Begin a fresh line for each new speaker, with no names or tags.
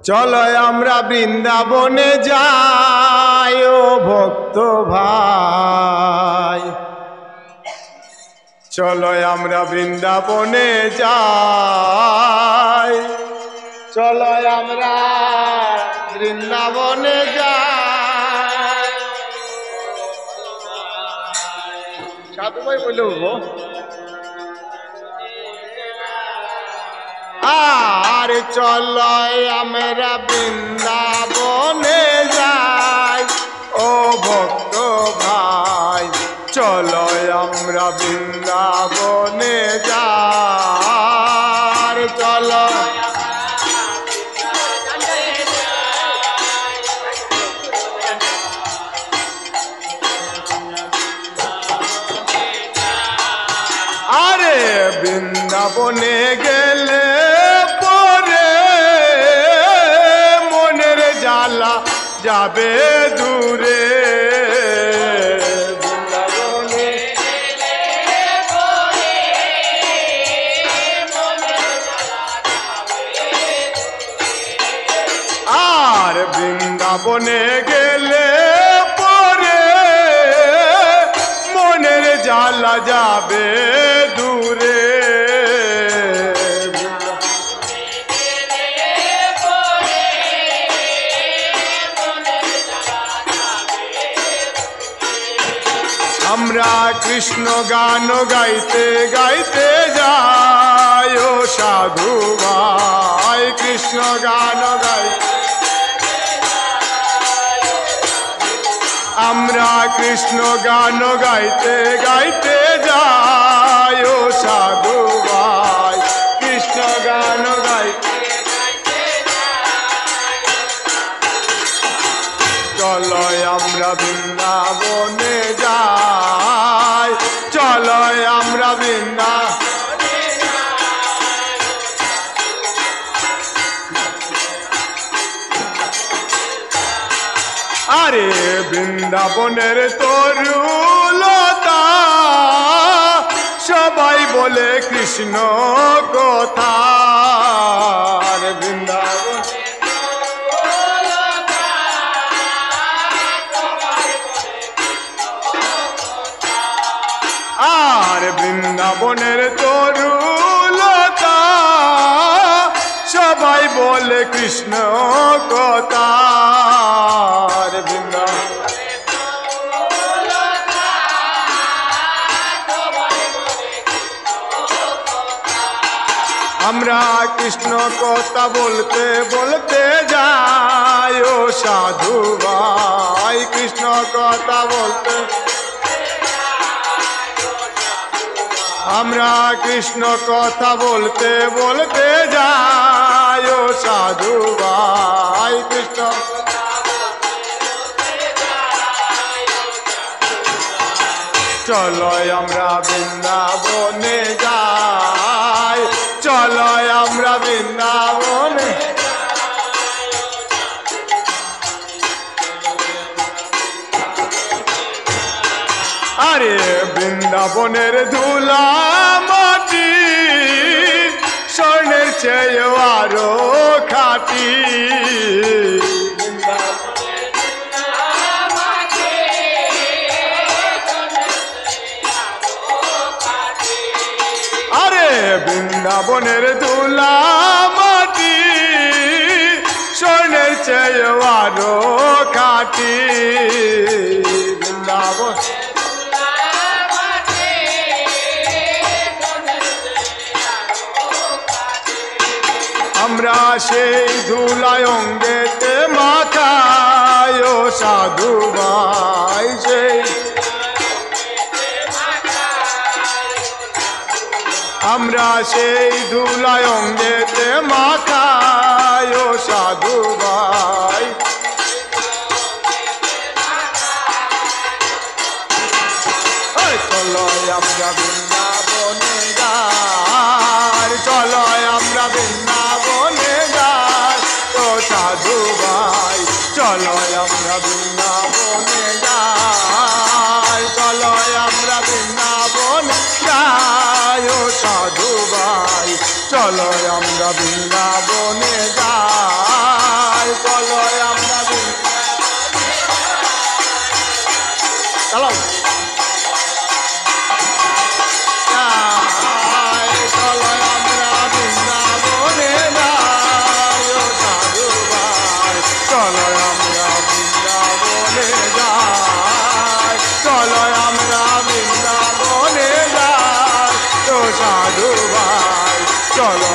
চলো আমরা বৃন্দাবনে যাই ও ভক্ত ভাই, চলো আমরা বৃন্দাবনে যাই, চলো আমরা বৃন্দাবনে যাই। সাধু ভাই বলে উঠবো, আর চলো আমরা বৃন্দাবনে যাই ও ভক্ত ভাই, চলো আমরা বৃন্দাবনে যাই, চলো আরে বৃন্দাবনে গেলে পরে মনের জ্বালা যাবে দূরে, বৃন্দাবনে আর বৃন্দাবনে গেলে পরে মনের জ্বালা যাবে দূরে, আমরা কৃষ্ণ গান গাইতে গাইতে যাই ও সাধু ভাই, কৃষ্ণ গান গাইতে আমরা কৃষ্ণ গান গাইতে গাইতে যাই ও সাধু ভাই, কৃষ্ণ গান গাইতে চলো আমরা বৃন্দাবনে যাই, চলো আমরা বৃন্দাবনে যাই। আরে বৃন্দাবনের তরুলতা সবাই বলে কৃষ্ণ কথা, বৃন্দাবন আর বৃন্দাবনের তরুলতা সবাই বলে কৃষ্ণ কথা, আমরা কৃষ্ণ কথা বলতে বলতে যাই ও সাধু ভাই, কৃষ্ণ কথা বলতে আমরা কৃষ্ণ কথা বলতে বলতে যাই ও সাধু ভাই, কৃষ্ণ চলো আমরা বৃন্দাবনে যাই, চলো আমরা বৃন্দাবনে আরে বৃন্দাবনের ধুলা মাটি স্বর্ণের চেয়ে আরো খাঁটি, আরে বৃন্দাবনের ধুলা মাটি স্বর্ণের চেয়ে আরো খাঁটি, বৃন্দাবন আমরা সেই ধুলায় অঙ্গেতে মাথায় ও সাধু ভাই, সেই আমরা সেই ধুলায় অঙ্গেতে মাথায় ও সাধু ভাই, চলো আমরা বৃন্দাবনে যাই, চলো আমরা বৃন্দাবনে যাই ও সাধু ভাই, চলো আমরা বৃন্দাবনে যাই, চলো আমরা বৃন্দাবনে যাই ও সাধু ভাই, চলো আমরা বৃন্দাবনে যাই। সাধু ভাই চলো